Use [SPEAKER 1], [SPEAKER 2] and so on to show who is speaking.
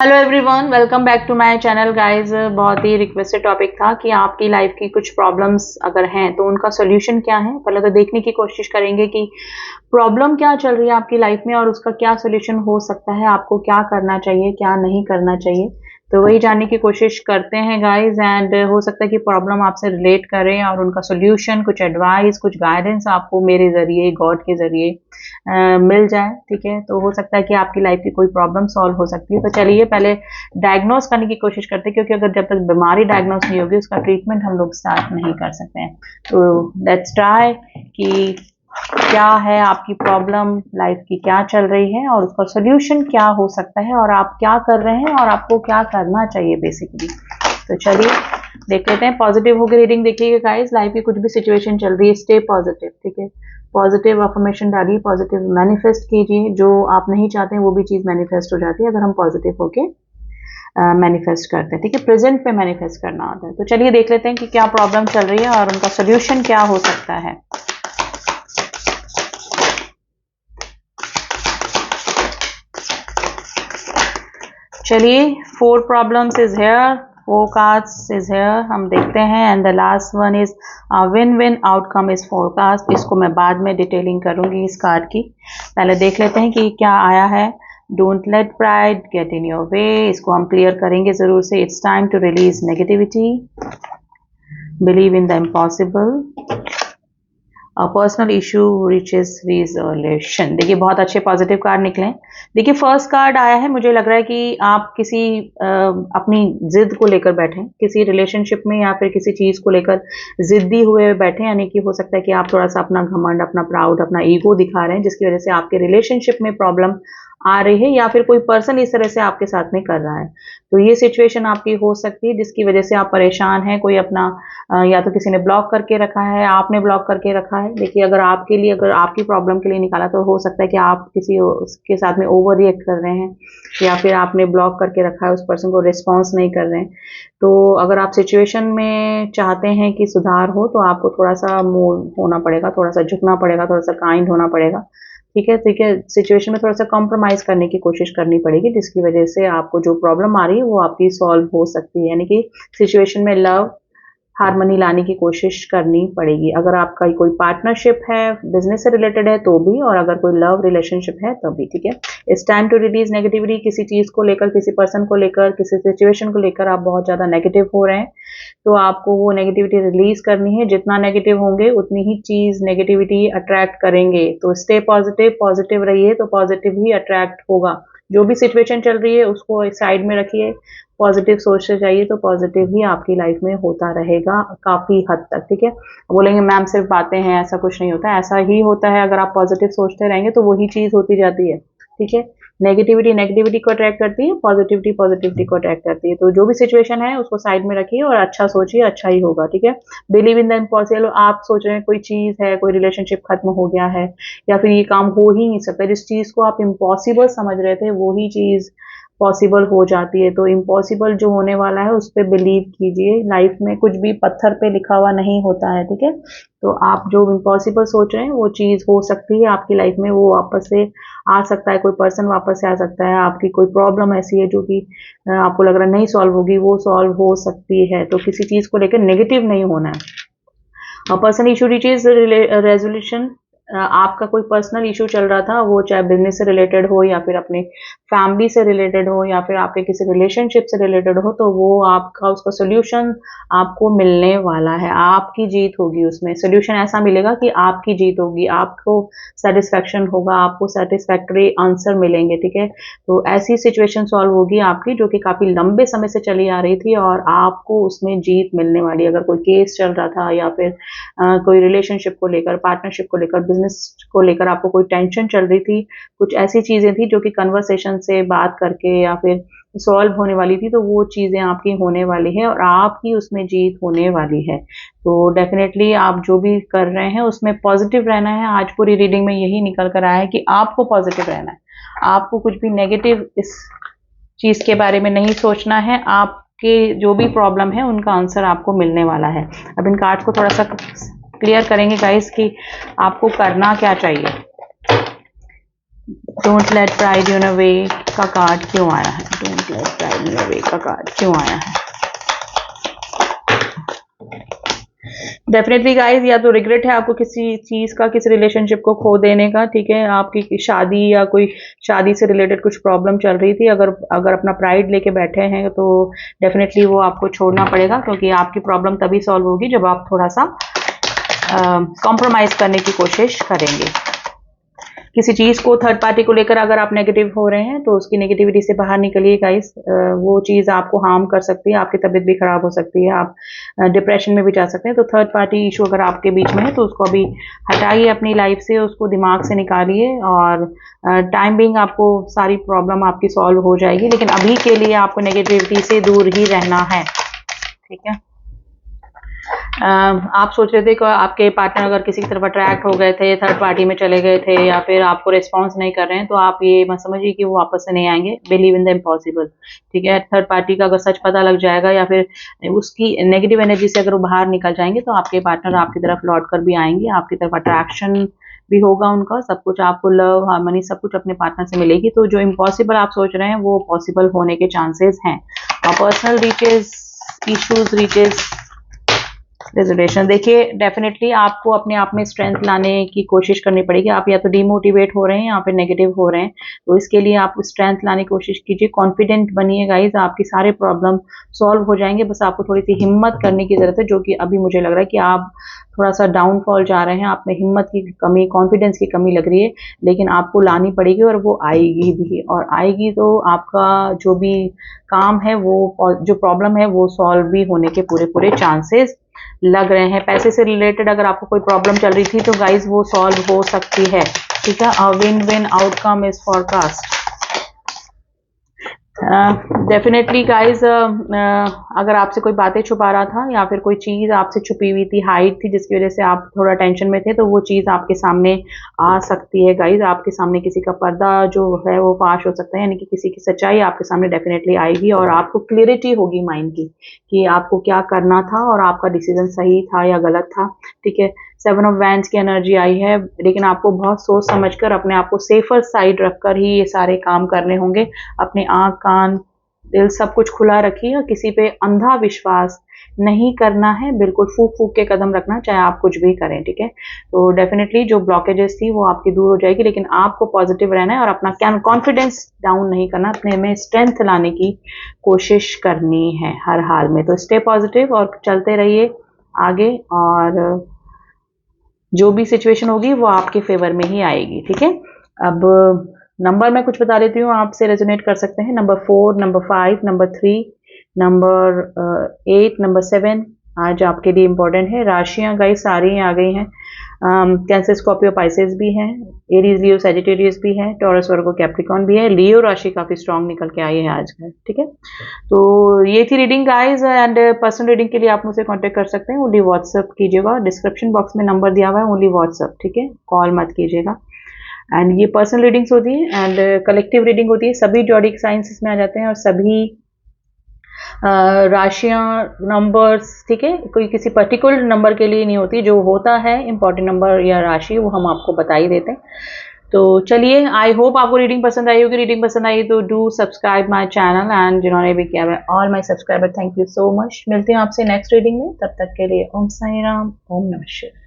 [SPEAKER 1] Hello everyone, welcome back to my channel guys. बहुत ही requested topic था कि आपकी लाइफ की कुछ प्रॉब्लम्स अगर हैं तो उनका सॉल्यूशन क्या है। पहले तो देखने की कोशिश करेंगे कि प्रॉब्लम क्या चल रही है आपकी लाइफ में और उसका क्या सॉल्यूशन हो सकता है, आपको क्या करना चाहिए क्या नहीं करना चाहिए। तो वही जानने की कोशिश करते हैं गाइस। एंड हो सकता है कि प्रॉब्लम आपसे रिलेट करें और उनका सॉल्यूशन, कुछ एडवाइस, कुछ गाइडेंस आपको मेरे जरिए, गॉड के जरिए मिल जाए। ठीक है, तो हो सकता है कि आपकी लाइफ की कोई प्रॉब्लम सॉल्व हो सकती है। तो चलिए पहले डायग्नोस करने की कोशिश करते हैं, क्योंकि अगर जब तक बीमारी डायग्नोस नहीं होगी उसका ट्रीटमेंट हम लोग स्टार्ट नहीं कर सकते हैं। तो लेट्स ट्राई कि क्या है आपकी प्रॉब्लम, लाइफ की क्या चल रही है और उसका सोल्यूशन क्या हो सकता है और आप क्या कर रहे हैं और आपको क्या करना चाहिए बेसिकली। तो चलिए देख लेते हैं। पॉजिटिव होकर रीडिंग देखिएगा गाइस। लाइफ की कुछ भी सिचुएशन चल रही है, स्टे पॉजिटिव। ठीक है, पॉजिटिव अफर्मेशन डालिए, पॉजिटिव मैनिफेस्ट कीजिए। जो आप नहीं चाहते हैं वो भी चीज मैनिफेस्ट हो जाती है अगर हम पॉजिटिव होके मैनिफेस्ट करते हैं। ठीक है, प्रेजेंट पे मैनिफेस्ट करना होता है। तो चलिए देख लेते हैं कि क्या प्रॉब्लम चल रही है और उनका सोल्यूशन क्या हो सकता है। चलिए, 4 problems is here, 4 cards is here, हम देखते हैं। And the last one is win win outcome is forecast. इसको मैं बाद में डिटेलिंग करूंगी इस कार्ड की। पहले देख लेते हैं कि क्या आया है। Don't let pride get in your way, इसको हम क्लियर करेंगे जरूर से। It's time to release negativity, believe in the impossible, personal issue reaches resolution. देखिए बहुत अच्छे पॉजिटिव कार्ड निकले। देखिए फर्स्ट कार्ड आया है, मुझे लग रहा है कि आप किसी अपनी जिद को लेकर बैठे, किसी रिलेशनशिप में या फिर किसी चीज को लेकर जिद्दी हुए बैठे। यानी कि हो सकता है कि आप थोड़ा सा अपना घमंड, अपना प्राउड, अपना ईगो दिखा रहे हैं, जिसकी वजह से आपके रिलेशनशिप में प्रॉब्लम आ रही है या फिर कोई पर्सन इस तरह से आपके साथ में कर रहा है। तो ये सिचुएशन आपकी हो सकती है जिसकी वजह से आप परेशान हैं। कोई अपना या तो किसी ने ब्लॉक करके रखा है, आपने ब्लॉक करके रखा है। देखिए अगर आपके लिए, अगर आपकी प्रॉब्लम के लिए निकाला तो हो सकता है कि आप किसी उसके साथ में ओवर रिएक्ट कर रहे हैं या फिर आपने ब्लॉक करके रखा है, उस पर्सन को रिस्पॉन्स नहीं कर रहे हैं। तो अगर आप सिचुएशन में चाहते हैं कि सुधार हो तो आपको थोड़ा सा मूव होना पड़ेगा, थोड़ा सा झुकना पड़ेगा, थोड़ा सा काइंड होना पड़ेगा। ठीक है, ठीक है, सिचुएशन में थोड़ा सा कॉम्प्रोमाइज करने की कोशिश करनी पड़ेगी, जिसकी वजह से आपको जो प्रॉब्लम आ रही है वो आपकी सॉल्व हो सकती है। यानी कि सिचुएशन में लव, हार्मनी लाने की कोशिश करनी पड़ेगी। अगर आपका कोई पार्टनरशिप है, बिजनेस से रिलेटेड है तो भी, और अगर कोई लव रिलेशनशिप है तब भी। ठीक है, it's time to release negativity. किसी चीज को लेकर, किसी पर्सन को लेकर, किसी सिचुएशन को लेकर आप बहुत ज्यादा नेगेटिव हो रहे हैं, तो आपको वो नेगेटिविटी रिलीज करनी है। जितना नेगेटिव होंगे उतनी ही चीज नेगेटिविटी अट्रैक्ट करेंगे। तो स्टे पॉजिटिव, पॉजिटिव रहिए तो पॉजिटिव ही अट्रैक्ट होगा। जो भी सिचुएशन चल रही है उसको एक साइड में रखिए, पॉजिटिव सोच से जाइए तो पॉजिटिव ही आपकी लाइफ में होता रहेगा काफी हद तक। ठीक है, बोलेंगे मैम सिर्फ बातें हैं, ऐसा कुछ नहीं होता है। ऐसा ही होता है, अगर आप पॉजिटिव सोचते रहेंगे तो वही चीज होती जाती है। ठीक है, नेगेटिविटी नेगेटिविटी को अट्रैक्ट करती है, पॉजिटिविटी पॉजिटिविटी को अट्रैक्ट करती है। तो जो भी सिचुएशन है उसको साइड में रखिए और अच्छा सोचिए, अच्छा ही होगा। ठीक है, बिलीव इन द इम्पॉसिबल। आप सोच रहे हैं कोई चीज है, कोई रिलेशनशिप खत्म हो गया है या फिर ये काम हो ही नहीं सकता, जिस चीज को आप इम्पॉसिबल समझ रहे थे वही चीज पॉसिबल हो जाती है। तो इम्पॉसिबल जो होने वाला है उस पर बिलीव कीजिए। लाइफ में कुछ भी पत्थर पे लिखा हुआ नहीं होता है। ठीक है, तो आप जो इम्पॉसिबल सोच रहे हैं वो चीज हो सकती है आपकी लाइफ में, वो वापस से आ सकता है, कोई पर्सन वापस से आ सकता है। आपकी कोई प्रॉब्लम ऐसी है जो कि आपको लग रहा है नहीं सॉल्व होगी, वो सॉल्व हो सकती है। तो किसी चीज को लेकर नेगेटिव नहीं होना है। Person issue reaches resolution. आपका कोई पर्सनल इशू चल रहा था, वो चाहे बिजनेस से रिलेटेड हो या फिर अपने फैमिली से रिलेटेड हो या फिर आपके किसी रिलेशनशिप से रिलेटेड हो, तो वो आपका, उसका सोल्यूशन आपको मिलने वाला है। आपकी जीत होगी उसमें। सोल्यूशन ऐसा मिलेगा कि आपकी जीत होगी, आपको सेटिस्फेक्शन होगा, आपको सेटिस्फैक्टरी आंसर मिलेंगे। ठीक है, तो ऐसी सिचुएशन सॉल्व होगी आपकी जो कि काफी लंबे समय से चली आ रही थी और आपको उसमें जीत मिलने वाली है। अगर कोई केस चल रहा था या फिर कोई रिलेशनशिप को लेकर, पार्टनरशिप को लेकर, बिजनेस को लेकर आपको कोई टेंशन चल रही थी, कुछ ऐसी चीजें थी जो कि कन्वर्सेशन से बात करके या फिर सॉल्व होने वाली थी, तो वो चीजें आपकी होने वाली है और आपकी उसमें जीत होने वाली है। तो डेफिनेटली आप जो भी कर रहे हैं उसमें पॉजिटिव रहना है। आज पूरी रीडिंग में यही निकल कर आया है कि आपको पॉजिटिव रहना है, आपको कुछ भी नेगेटिव इस चीज के बारे में नहीं सोचना है। आपके जो भी प्रॉब्लम है उनका आंसर आपको मिलने वाला है। अब इन कार्ड को थोड़ा सा क्लियर करेंगे गाइस कि आपको करना क्या चाहिए। डोंट लेट प्राइड इन अ वे का कार्ड क्यों आया है? डोंट लेट प्राइड इन अ वे का कार्ड क्यों आया है? डेफिनेटली गाइज, या तो रिग्रेट है आपको किसी चीज का, किसी रिलेशनशिप को खो देने का, ठीक है, आपकी शादी या कोई शादी से रिलेटेड कुछ प्रॉब्लम चल रही थी, अगर अगर अपना प्राइड लेके बैठे हैं तो डेफिनेटली वो आपको छोड़ना पड़ेगा, क्योंकि आपकी प्रॉब्लम तभी सॉल्व होगी जब आप थोड़ा सा कॉम्प्रोमाइज करने की कोशिश करेंगे। किसी चीज को, थर्ड पार्टी को लेकर अगर आप नेगेटिव हो रहे हैं तो उसकी नेगेटिविटी से बाहर निकलिए गाइस। वो चीज आपको हार्म कर सकती है, आपकी तबीयत भी खराब हो सकती है, आप डिप्रेशन में भी जा सकते हैं। तो थर्ड पार्टी इशू अगर आपके बीच में है तो उसको अभी हटाइए अपनी लाइफ से, उसको दिमाग से निकालिए, और टाइम बिंग आपको सारी प्रॉब्लम आपकी सॉल्व हो जाएगी, लेकिन अभी के लिए आपको नेगेटिविटी से दूर ही रहना है, ठीक है। आप सोच रहे थे कि आपके पार्टनर अगर किसी की तरफ अट्रैक्ट हो गए थे, थर्ड पार्टी में चले गए थे, या फिर आपको रिस्पॉन्स नहीं कर रहे हैं, तो आप ये मत समझिए कि वो वापस से नहीं आएंगे। बिलीव इन द इम्पॉसिबल, ठीक है। थर्ड पार्टी का अगर सच पता लग जाएगा या फिर उसकी नेगेटिव एनर्जी से अगर वो बाहर निकल जाएंगे, तो आपके पार्टनर आपकी तरफ लौट कर भी आएंगे, आपकी तरफ अट्रैक्शन भी होगा उनका, सब कुछ आपको लव हार्मनी सब कुछ अपने पार्टनर से मिलेगी। तो जो इम्पॉसिबल आप सोच रहे हैं वो पॉसिबल होने के चांसेस हैं। और personal reaches, issues reaches, resolution, देखिए डेफिनेटली आपको अपने आप में स्ट्रेंथ लाने की कोशिश करनी पड़ेगी। आप या तो डिमोटिवेट हो रहे हैं या फिर नेगेटिव हो रहे हैं, तो इसके लिए आप स्ट्रेंथ लाने की कोशिश कीजिए, कॉन्फिडेंट बनिए गाइज, आपकी सारे प्रॉब्लम सॉल्व हो जाएंगे। बस आपको थोड़ी सी हिम्मत करने की जरूरत है, जो कि अभी मुझे लग रहा है कि आप थोड़ा सा डाउनफॉल जा रहे हैं, आप में हिम्मत की कमी, कॉन्फिडेंस की कमी लग रही है, लेकिन आपको लानी पड़ेगी और वो आएगी भी, और आएगी तो आपका जो भी काम है वो, जो प्रॉब्लम है वो सॉल्व भी होने के पूरे पूरे चांसेस लग रहे हैं। पैसे से रिलेटेड अगर आपको कोई प्रॉब्लम चल रही थी तो गाइज वो सॉल्व हो सकती है, ठीक है। Win win outcome is forecast. Definitely guys, अगर आपसे कोई बातें छुपा रहा था या फिर कोई चीज आपसे छुपी हुई थी, हाइड थी, जिसकी वजह से आप थोड़ा टेंशन में थे, तो वो चीज आपके सामने आ सकती है गाइज। आपके सामने किसी का पर्दा जो है वो फाश हो सकता है, यानी कि किसी की सच्चाई आपके सामने डेफिनेटली आएगी, और आपको क्लियरिटी होगी माइंड की कि आपको क्या करना था और आपका डिसीजन सही था या गलत था, ठीक है। 7 ऑफ वैंड्स की एनर्जी आई है, लेकिन आपको बहुत सोच समझकर अपने आप को सेफर साइड रखकर ही ये सारे काम करने होंगे। अपने आंख कान दिल सब कुछ खुला रखिए, और किसी पे अंधा विश्वास नहीं करना है, बिल्कुल फूक फूक के कदम रखना, चाहे आप कुछ भी करें, ठीक है। तो डेफिनेटली जो ब्लॉकेजेस थी वो आपकी दूर हो जाएगी, लेकिन आपको पॉजिटिव रहना है और अपना कॉन्फिडेंस डाउन नहीं करना, अपने में स्ट्रेंथ लाने की कोशिश करनी है हर हाल में। तो स्टे पॉजिटिव और चलते रहिए आगे, और जो भी सिचुएशन होगी वो आपके फेवर में ही आएगी, ठीक है। अब नंबर मैं कुछ बता देती हूँ, आपसे रेजोनेट कर सकते हैं। Number 4, number 5, number 3, number 8, number 7 आज आपके लिए इंपॉर्टेंट है। राशियां गाइस सारी आ गई हैं, कैंसर स्कॉर्पियो पाइसेस भी हैं, एरीज लियो सैजिटेरियस भी है, टॉरस वर्गो कैप्रिकॉन भी है, लियो राशि काफी स्ट्रांग निकल के आई है आज का, ठीक है। तो ये थी reading guys, and personal reading के लिए आप मुझसे कांटेक्ट कर सकते हैं, ओनली व्हाट्सअप कीजिएगा, डिस्क्रिप्शन बॉक्स में नंबर दिया हुआ है, ओनली व्हाट्सअप, ठीक है, कॉल मत कीजिएगा। एंड ये पर्सनल रीडिंग्स होती है एंड कलेक्टिव रीडिंग होती है, सभी जॉडिक साइंस इसमें आ जाते हैं, और सभी राशियां, नंबर्स, ठीक है, कोई किसी पर्टिकुलर नंबर के लिए नहीं होती, जो होता है इंपॉर्टेंट नंबर या राशि वो हम आपको बता ही देते हैं। तो चलिए, आई होप आपको रीडिंग पसंद आई होगी। रीडिंग पसंद आई तो do subscribe my channel, and जिन्होंने भी किया है all my subscriber, thank you so much. मिलते हैं आपसे नेक्स्ट रीडिंग में, तब तक के लिए ओम साई राम, ओम नमः शिवाय।